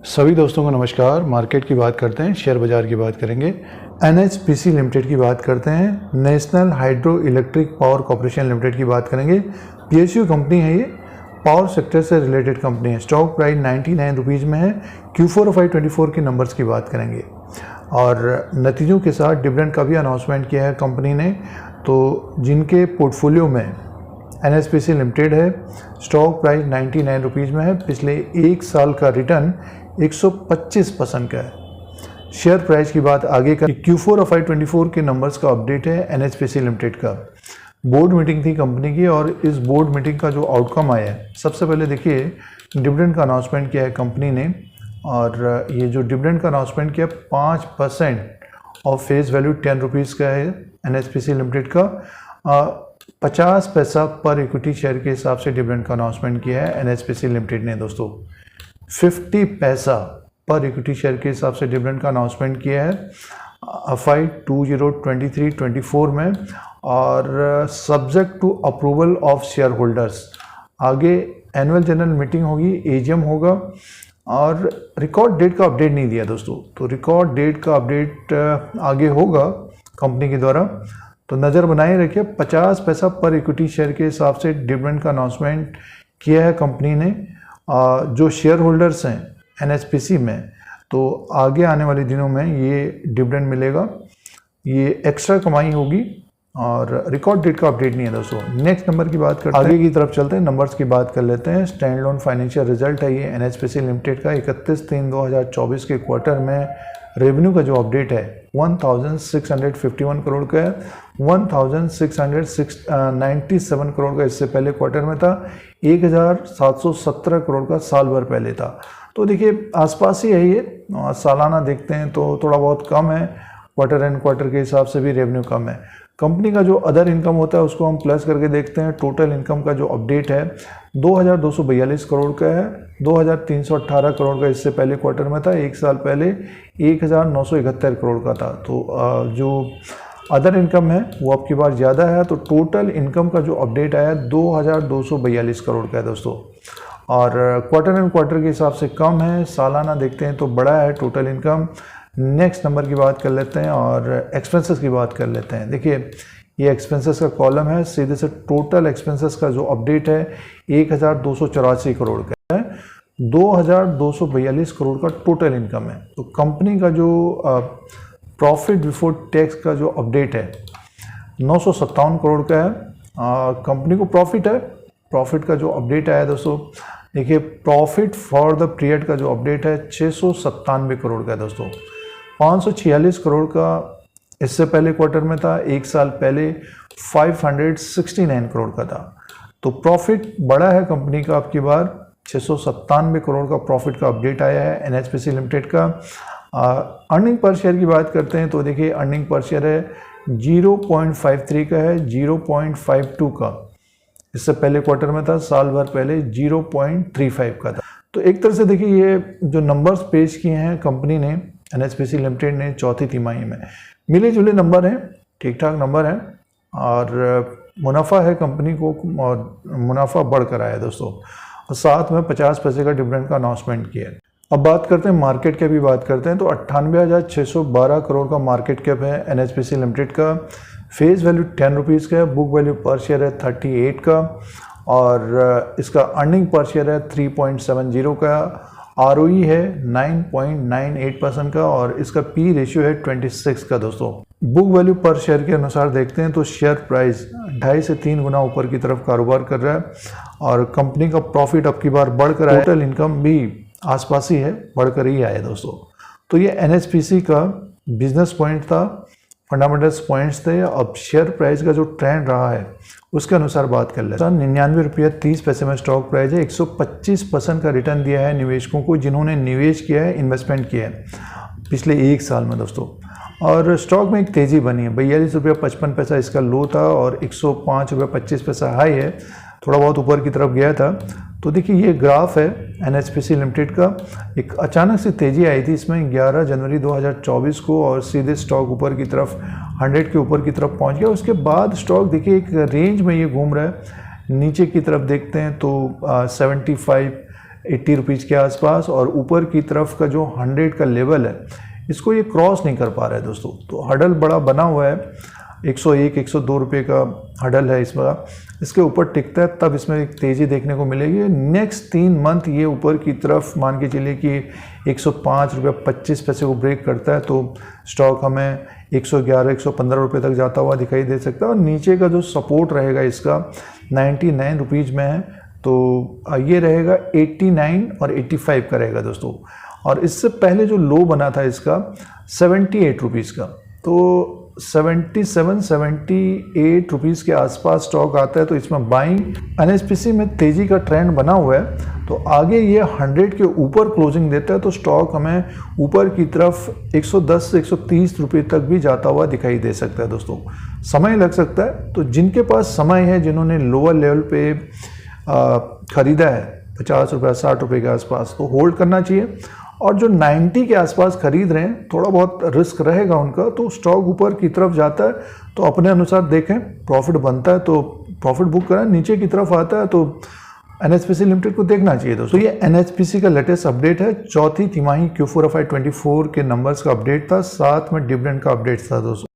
सभी दोस्तों को नमस्कार। मार्केट की बात करते हैं, शेयर बाज़ार की बात करेंगे। NHPC लिमिटेड की बात करते हैं, national hydro electric power corporation limited की बात करेंगे। PSU कंपनी है, ये पावर सेक्टर से रिलेटेड कंपनी है। स्टॉक प्राइस 99 रुपीज़ में है। Q4 FY 24 के नंबर्स की बात करेंगे और नतीजों के साथ डिविडेंड का भी अनाउंसमेंट किया है कंपनी ने। तो जिनके पोर्टफोलियो में NHPC लिमिटेड है, स्टॉक प्राइस 99 रुपीज़ में है। पिछले एक साल का रिटर्न 125% का है। शेयर प्राइस की बात आगे का Q4 FY 24 के नंबर्स का अपडेट है। NHPC लिमिटेड का बोर्ड मीटिंग थी कंपनी की और इस बोर्ड मीटिंग का जो आउटकम आया है, सबसे पहले देखिए डिविडेंड का अनाउंसमेंट किया है कंपनी ने। और ये जो डिविडेंड का अनाउंसमेंट किया 5% ऑफ फेस वैल्यू 10 रुपीज़ का है। NHPC लिमिटेड का 50 पैसा पर इक्विटी शेयर के हिसाब से डिविडेंड का अनाउंसमेंट किया है NHPC लिमिटेड ने। दोस्तों 50 पैसा पर इक्विटी शेयर के हिसाब से डिविडेंड का अनाउंसमेंट किया है FY 2023-24 में और subject to approval of share holders. आगे एनुअल जनरल मीटिंग होगी, AGM होगा और रिकॉर्ड डेट का अपडेट नहीं दिया दोस्तों। तो रिकॉर्ड डेट का अपडेट आगे होगा कंपनी के द्वारा, तो नज़र बनाए रखिए। 50 पैसा पर इक्विटी शेयर के हिसाब से डिविडेंड का अनाउंसमेंट किया है कंपनी ने। जो शेयर होल्डर्स हैं NHPC में, तो आगे आने वाले दिनों में ये डिविडेंड मिलेगा, ये एक्स्ट्रा कमाई होगी और रिकॉर्ड डेट का अपडेट नहीं है दोस्तों। नेक्स्ट नंबर की बात करते हैं, आगे की तरफ चलते हैं, नंबर्स की बात कर लेते हैं। स्टैंड लोन फाइनेंशियल रिजल्ट है ये NHPC लिमिटेड का। 31/3/2024 के क्वार्टर में रेवेन्यू का जो अपडेट है 1651 करोड़ का है। 1697 करोड़ का इससे पहले क्वार्टर में था। 1717 करोड़ का साल भर पहले था। तो देखिए आसपास ही है ये। सालाना देखते हैं तो थोड़ा बहुत कम है, क्वार्टर एंड क्वार्टर के हिसाब से भी रेवेन्यू कम है। कंपनी का जो अदर इनकम होता है उसको हम प्लस करके देखते हैं। टोटल इनकम का जो अपडेट है 2242 करोड़ का है। 2318 करोड़ का इससे पहले क्वार्टर में था। एक साल पहले 1971 करोड़ का था। तो जो अदर इनकम है वो अब की बार ज़्यादा है। तो टोटल इनकम का जो अपडेट आया 2242 करोड़ का है दोस्तों। और क्वार्टर एंड क्वार्टर के हिसाब से कम है, सालाना देखते हैं तो बड़ा है टोटल इनकम। नेक्स्ट नंबर की बात कर लेते हैं और एक्सपेंसेस की बात कर लेते हैं। देखिए ये एक्सपेंसेस का कॉलम है, सीधे से टोटल एक्सपेंसेस का जो अपडेट है 1284 करोड़ का है। 2242 करोड़ का टोटल इनकम है। तो कंपनी का जो प्रॉफिट बिफोर टैक्स का जो अपडेट है 957 करोड़ का है। कंपनी को प्रॉफिट है। प्रॉफिट का जो अपडेट आया दोस्तों, देखिए प्रॉफिट फॉर द पीरियड का जो अपडेट है 697 करोड़ का है दोस्तों। 546 करोड़ का इससे पहले क्वार्टर में था। एक साल पहले 569 करोड़ का था। तो प्रॉफिट बड़ा है कंपनी का अब की बार। 697 करोड़ का प्रॉफिट का अपडेट आया है NHPC लिमिटेड का। अर्निंग पर शेयर की बात करते हैं तो देखिए अर्निंग पर शेयर है 0.53 का है, 0.52 का इससे पहले क्वार्टर में था। साल भर पहले 0.35 का था। तो एक तरह से देखिए ये जो नंबर्स पेश किए हैं कंपनी ने NHPC लिमिटेड ने चौथी तिमाही में, मिले जुले नंबर हैं, ठीक ठाक नंबर हैं और मुनाफा है कंपनी को और मुनाफा बढ़कर आया दोस्तों। और साथ में 50 पैसे का डिविडेंड का अनाउंसमेंट किया है। अब बात करते हैं मार्केट कैप की बात करते हैं तो 98,612 करोड़ का मार्केट कैप है NHPC लिमिटेड का। फेस वैल्यू 10 रुपीज़ का है। बुक वैल्यू पर शेयर है 38 का और इसका अर्निंग पर शेयर है 3.70 का। ROE है 9.98% का और इसका P रेशियो है 26 का दोस्तों। बुक वैल्यू पर शेयर के अनुसार देखते हैं तो शेयर प्राइस 2.5 से 3 गुना ऊपर की तरफ कारोबार कर रहा है और कंपनी का प्रॉफिट अब की बार बढ़कर आया। टोटल इनकम भी आसपास ही है, बढ़कर ही आया दोस्तों। तो ये NHPC का बिजनेस पॉइंट था, फंडामेंटल्स पॉइंट्स थे। अब शेयर प्राइस का जो ट्रेंड रहा है उसके अनुसार बात कर लेते हैं। 99 रुपया 30 पैसे में स्टॉक प्राइस है। 125% का रिटर्न दिया है निवेशकों को जिन्होंने निवेश किया है, इन्वेस्टमेंट किया है पिछले एक साल में दोस्तों। और स्टॉक में एक तेज़ी बनी है। 42 रुपया 55 पैसा इसका लो था और 105 रुपया 25 पैसा हाई है, थोड़ा बहुत ऊपर की तरफ गया था। तो देखिए ये ग्राफ है NHPC लिमिटेड का। एक अचानक से तेज़ी आई थी इसमें 11 जनवरी 2024 को और सीधे स्टॉक ऊपर की तरफ 100 के ऊपर की तरफ पहुंच गया। उसके बाद स्टॉक देखिए एक रेंज में ये घूम रहा है। नीचे की तरफ देखते हैं तो 75 80 रुपीज़ के आसपास, और ऊपर की तरफ का जो 100 का लेवल है इसको ये क्रॉस नहीं कर पा रहा है दोस्तों। तो हडल बड़ा बना हुआ है, 101 102 रुपये का हडल है इसमें, इसके ऊपर टिकता है तब इसमें एक तेज़ी देखने को मिलेगी। नेक्स्ट 3 मंथ ये ऊपर की तरफ मान के चलिए कि 105 रुपये 25 पैसे को ब्रेक करता है तो स्टॉक हमें 111 115 रुपये तक जाता हुआ दिखाई दे सकता है। और नीचे का जो सपोर्ट रहेगा इसका 99 रुपीज़ में है, तो ये रहेगा 89 और 85 का रहेगा दोस्तों। और इससे पहले जो लो बना था इसका 78 रुपीज़ का, तो 77 78 रुपीज़ के आसपास स्टॉक आता है तो इसमें बाइंग। एनएसपीसी में तेज़ी का ट्रेंड बना हुआ है, तो आगे ये 100 के ऊपर क्लोजिंग देता है तो स्टॉक हमें ऊपर की तरफ 110 से 130 रुपये तक भी जाता हुआ दिखाई दे सकता है दोस्तों। समय लग सकता है, तो जिनके पास समय है, जिन्होंने लोअर लेवल पे ख़रीदा है 50 रुपये 60 रुपये के आसपास, तो होल्ड करना चाहिए। और जो 90 के आसपास खरीद रहे हैं, थोड़ा बहुत रिस्क रहेगा उनका, तो स्टॉक ऊपर की तरफ जाता है तो अपने अनुसार देखें, प्रॉफिट बनता है तो प्रॉफिट बुक करें, नीचे की तरफ आता है तो एनएचपीसी लिमिटेड को देखना चाहिए दोस्तों। ये एनएचपीसी का लेटेस्ट अपडेट है, चौथी तिमाही Q4 FY24 के नंबर्स का अपडेट था, साथ में डिविडेंड का अपडेट था दोस्तों।